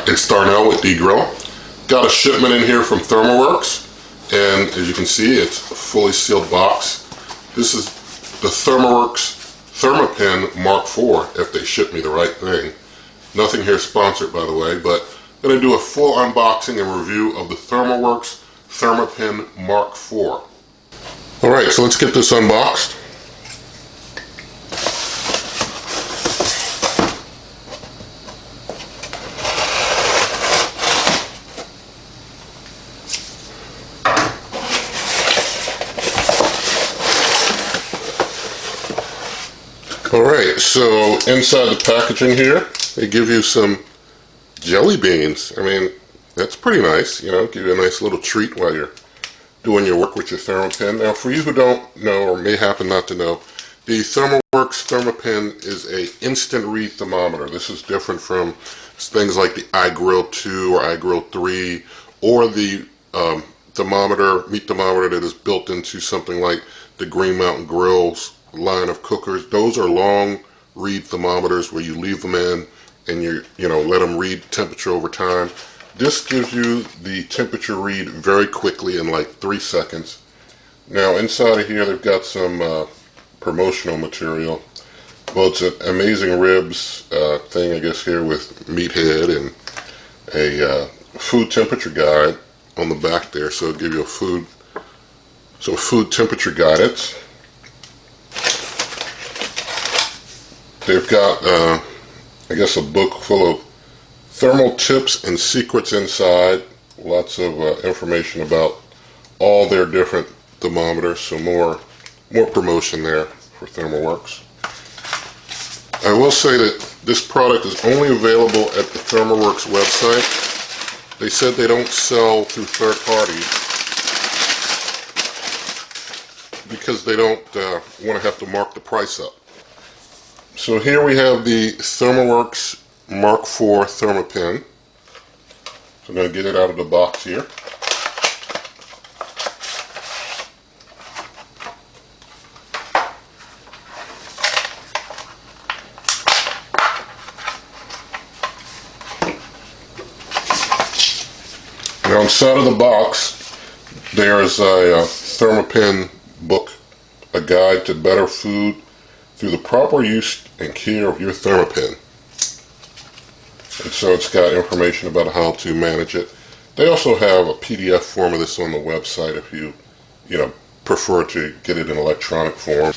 It's Darnell with iGrill. Got a shipment in here from ThermoWorks, and as you can see, it's a fully sealed box. This is the ThermoWorks Thermapen Mk4, if they ship me the right thing. Nothing here sponsored, by the way, but I'm going to do a full unboxing and review of the ThermoWorks Thermapen Mk4. Alright, so let's get this unboxed. Alright, so inside the packaging here, they give you some jelly beans. I mean, that's pretty nice, you know, give you a nice little treat while you're doing your work with your Thermapen. Now, for you who don't know, or may happen not to know, the ThermoWorks Thermapen is a instant read thermometer. This is different from things like the iGrill 2 or iGrill 3, or the meat thermometer that is built into something like the Green Mountain Grill's line of cookers. Those are long read thermometers where you leave them in and you let them read temperature over time. This gives you the temperature read very quickly in like 3 seconds. Now inside of here they've got some promotional material. Well, it's an Amazing Ribs thing, I guess, here with meathead and a food temperature guide on the back there, so it'll give you some food temperature guidance. They've got, I guess, a book full of thermal tips and secrets inside. Lots of information about all their different thermometers, so more promotion there for ThermoWorks. I will say that this product is only available at the ThermoWorks website. They said they don't sell through third parties because they don't want to have to mark the price up. So here we have the ThermoWorks Mk4 Thermapen. So I'm going to get it out of the box here. Now inside of the box there's a Thermapen book, a guide to better food through the proper use and care of your Thermapen. And so it's got information about how to manage it. They also have a PDF form of this on the website if you prefer to get it in electronic form.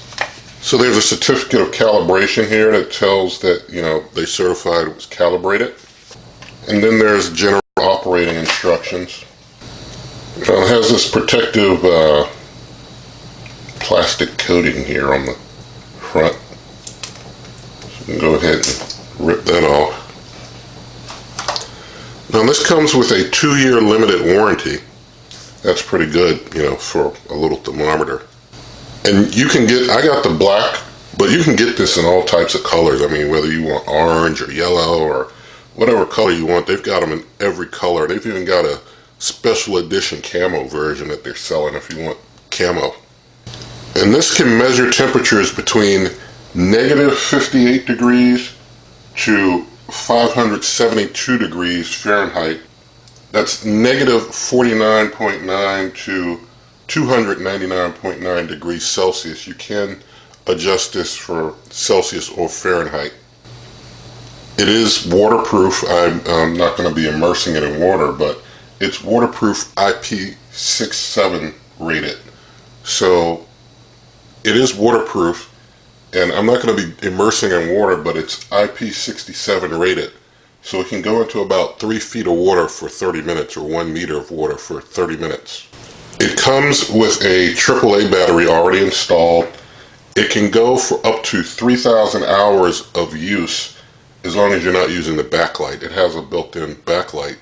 So there's a certificate of calibration here that tells that they certified it was calibrated. And then there's general operating instructions. It has this protective plastic coating here on the front. So you can go ahead and rip that off. Now this comes with a 2-year limited warranty. That's pretty good, for a little thermometer. And you can get, I got the black, but you can get this in all types of colors. I mean, whether you want orange or yellow or whatever color you want, they've got them in every color. They've even got a special edition camo version that they're selling if you want camo. And this can measure temperatures between -58 degrees to 572 degrees Fahrenheit. That's -49.9 to 299.9 degrees Celsius. You can adjust this for Celsius or Fahrenheit. It is waterproof. I'm not going to be immersing it in water, but it's waterproof IP67 rated. So it is waterproof, and I'm not going to be immersing in water, but it's IP67 rated. So it can go into about 3 feet of water for 30 minutes or 1 meter of water for 30 minutes. It comes with a AAA battery already installed. It can go for up to 3,000 hours of use as long as you're not using the backlight. It has a built-in backlight.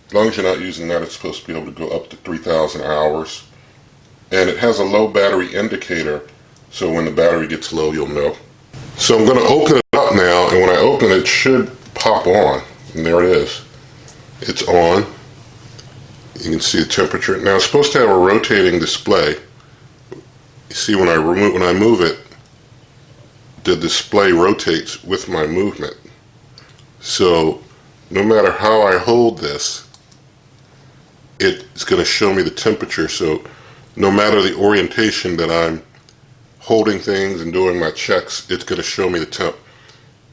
As long as you're not using that, it's supposed to be able to go up to 3,000 hours. And it has a low battery indicator, so when the battery gets low, you'll know. So I'm going to open it up now, and when I open it, it should pop on. And there it is. It's on. You can see the temperature. Now it's supposed to have a rotating display. You see when I move it, the display rotates with my movement. So no matter how I hold this, it's going to show me the temperature. So no matter the orientation that I'm holding things and doing my checks, it's going to show me the temp.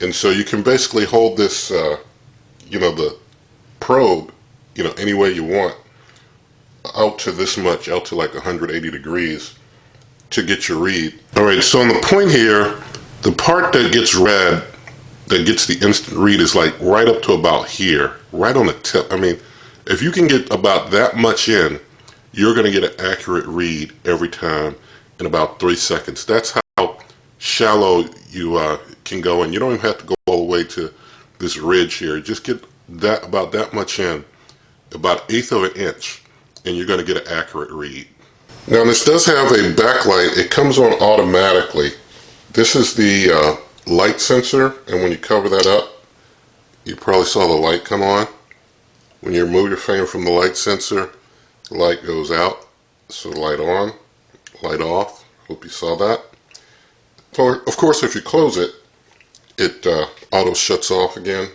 And so you can basically hold this, the probe, any way you want, out to this much, out to like 180 degrees to get your read. Alright, so on the point here, the part that gets red, that gets the instant read, is like right up to about here, right on the tip. I mean, if you can get about that much in, you're going to get an accurate read every time in about 3 seconds. That's how shallow you can go, and you don't even have to go all the way to this ridge here. Just get that about that much in, about 1/8 of an inch, and you're going to get an accurate read. Now this does have a backlight. It comes on automatically. This is the light sensor, and when you cover that up, you probably saw the light come on. When you remove your finger from the light sensor, the light goes out. So light on, light off. Hope you saw that. Of course, if you close it, it auto shuts off again.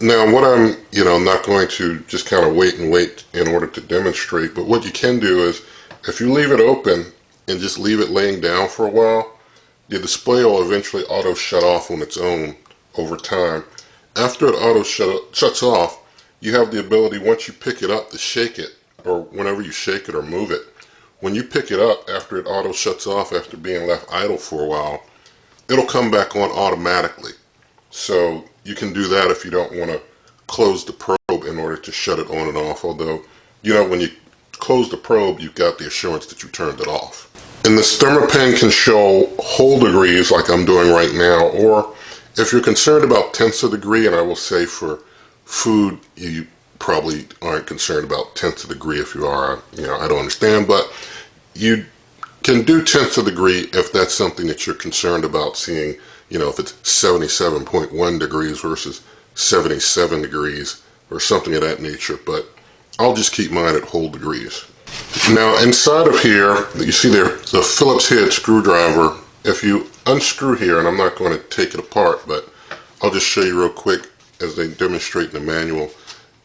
Now what I'm not going to just kind of wait and wait in order to demonstrate, but what you can do is, if you leave it open and just leave it laying down for a while, the display will eventually auto shut off on its own over time. After it auto shuts off, you have the ability, once you pick it up, to shake it, or whenever you shake it or move it. When you pick it up after it auto shuts off, after being left idle for a while, it'll come back on automatically. So you can do that if you don't want to close the probe in order to shut it on and off, although when you close the probe, you've got the assurance that you turned it off. And this Thermapen can show whole degrees like I'm doing right now, or if you're concerned about tenths of a degree, and I will say for food you probably aren't concerned about tenths of a degree. If you are, I don't understand, but you can do tenths of a degree if that's something that you're concerned about seeing, if it's 77.1 degrees versus 77 degrees or something of that nature, but I'll just keep mine at whole degrees. Now inside of here, you see there, the Phillips head screwdriver. If you unscrew here, and I'm not going to take it apart, but I'll just show you real quick as they demonstrate in the manual.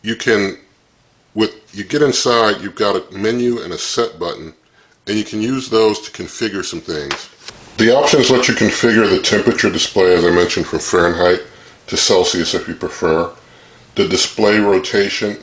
You get inside, you've got a menu and a set button, and you can use those to configure some things. The options let you configure the temperature display, as I mentioned, from Fahrenheit to Celsius if you prefer. The display rotation.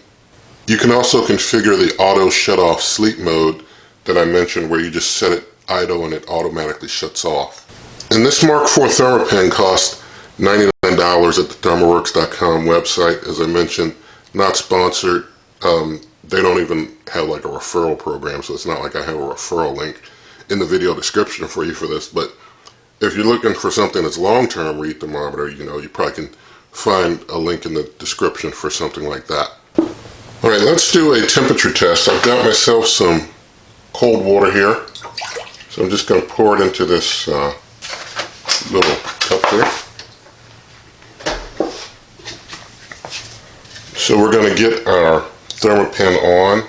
You can also configure the auto shut off sleep mode that I mentioned, where you just set it idle and it automatically shuts off. And this Mark IV Thermapen costs $99 at the ThermoWorks.com website. As I mentioned, not sponsored. They don't even have like a referral program, so it's not like I have a referral link in the video description for you for this. But if you're looking for something that's long-term read thermometer, you probably can find a link in the description for something like that. Alright, let's do a temperature test. I've got myself some cold water here, so I'm just going to pour it into this little cup here. So we're going to get our Thermapen on,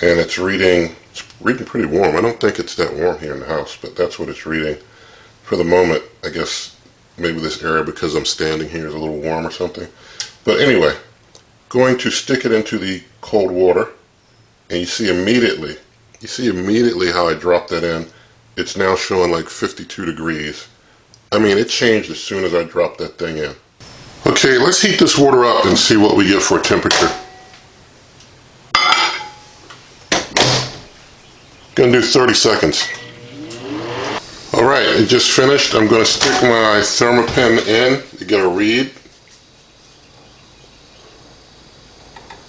and it's reading pretty warm. I don't think it's that warm here in the house, but that's what it's reading for the moment. I guess maybe this area, because I'm standing here, is a little warm or something. But anyway, going to stick it into the cold water, and you see immediately how I dropped that in. It's now showing like 52 degrees. I mean, it changed as soon as I dropped that thing in. Okay, let's heat this water up and see what we get for a temperature. Gonna do 30 seconds. Alright, it just finished. I'm going to stick my Thermapen in to get a read.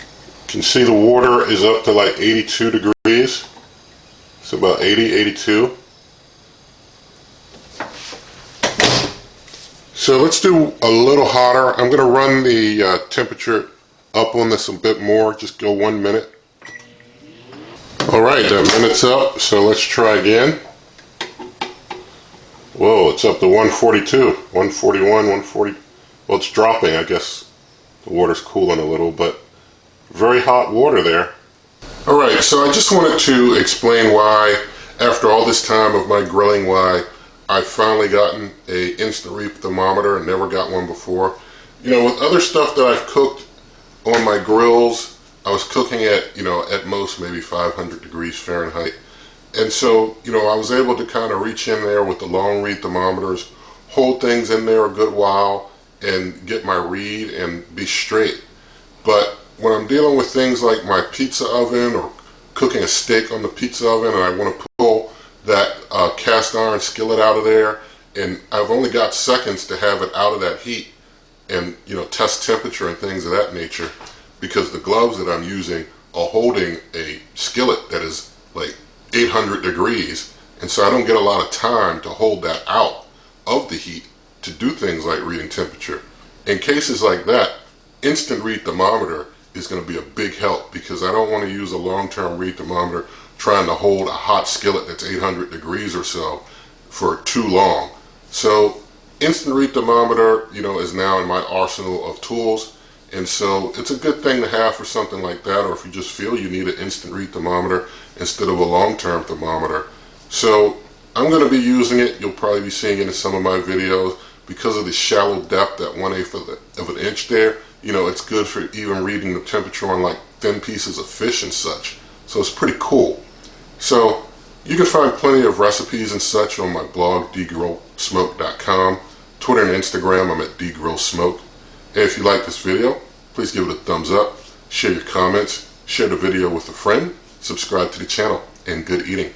You can see the water is up to like 82 degrees. It's about 80, 82. So let's do a little hotter. I'm going to run the temperature up on this a bit more. Just go 1 minute. Alright, that minute's up, so let's try again. Whoa, it's up to 142, 141, 140. Well, it's dropping. I guess the water's cooling a little, but very hot water there. Alright, so I just wanted to explain why, after all this time of my grilling, why I've finally gotten a instant read thermometer and never got one before. You know, with other stuff that I've cooked on my grills, I was cooking at, at most maybe 500 degrees Fahrenheit. And so, I was able to kind of reach in there with the long read thermometers, hold things in there a good while, and get my read and be straight. But when I'm dealing with things like my pizza oven or cooking a steak on the pizza oven and I want to pull that cast iron skillet out of there, and I've only got seconds to have it out of that heat and test temperature and things of that nature, because the gloves that I'm using are holding a skillet that is like 800 degrees, and so I don't get a lot of time to hold that out of the heat to do things like reading temperature. In cases like that, instant read thermometer is going to be a big help, because I don't want to use a long-term read thermometer trying to hold a hot skillet that's 800 degrees or so for too long. So instant read thermometer, is now in my arsenal of tools, and so it's a good thing to have for something like that, or if you just feel you need an instant read thermometer instead of a long-term thermometer. So I'm going to be using it. You'll probably be seeing it in some of my videos. Because of the shallow depth at 1/8 of an inch there, it's good for even reading the temperature on like thin pieces of fish and such. So it's pretty cool. So you can find plenty of recipes and such on my blog, dgrillsmoke.com. Twitter and Instagram, I'm at dgrillsmoke. And if you like this video, please give it a thumbs up, share your comments, share the video with a friend, subscribe to the channel, and good eating.